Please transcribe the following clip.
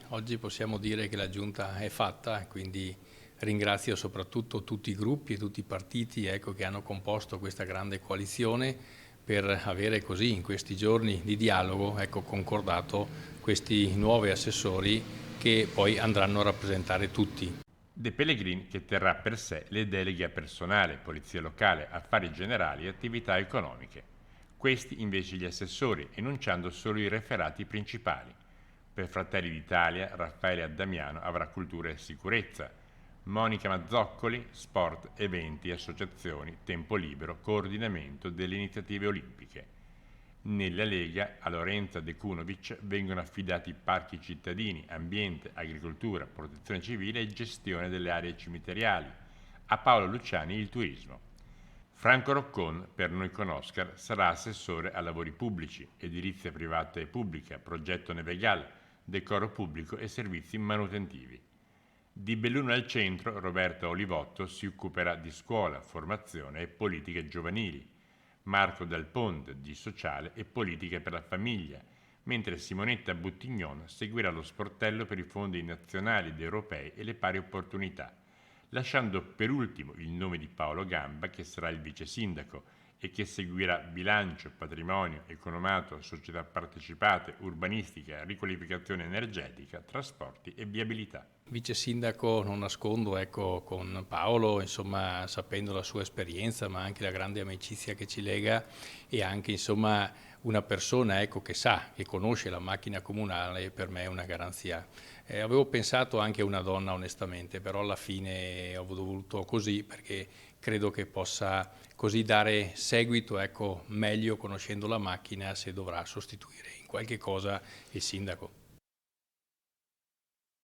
oggi possiamo dire che la giunta è fatta, quindi ringrazio soprattutto tutti i gruppi e tutti i partiti, ecco, che hanno composto questa grande coalizione per avere così in questi giorni di dialogo, ecco, concordato questi nuovi assessori che poi andranno a rappresentare tutti. De Pellegrin che terrà per sé le deleghe a personale, polizia locale, affari generali e attività economiche. Questi invece gli assessori, enunciando solo i referati principali. Per Fratelli d'Italia, Raffaele Addamiano avrà cultura e sicurezza, Monica Mazzoccoli, sport, eventi, associazioni, tempo libero, coordinamento delle iniziative olimpiche. Nella Lega a Lorenza De Cunovic vengono affidati parchi cittadini, ambiente, agricoltura, protezione civile e gestione delle aree cimiteriali. A Paolo Luciani il turismo. Franco Roccon, per noi con Oscar, sarà assessore a lavori pubblici, edilizia privata e pubblica, progetto Nevegal, decoro pubblico e servizi manutentivi. Di Belluno al centro, Roberta Olivotto si occuperà di scuola, formazione e politiche giovanili. Marco Del Ponte di sociale e politiche per la famiglia, mentre Simonetta Buttignon seguirà lo sportello per i fondi nazionali ed europei e le pari opportunità, lasciando per ultimo il nome di Paolo Gamba, che sarà il vice sindaco e che seguirà bilancio, patrimonio, economato, società partecipate, urbanistica, riqualificazione energetica, trasporti e viabilità. Vice sindaco, non nascondo, ecco, con Paolo, insomma, sapendo la sua esperienza, ma anche la grande amicizia che ci lega e anche, insomma, una persona, ecco, che sa, che conosce la macchina comunale, per me è una garanzia. Avevo pensato anche a una donna, onestamente, però alla fine ho voluto così perché credo che possa così dare seguito, ecco, meglio conoscendo la macchina se dovrà sostituire in qualche cosa il sindaco.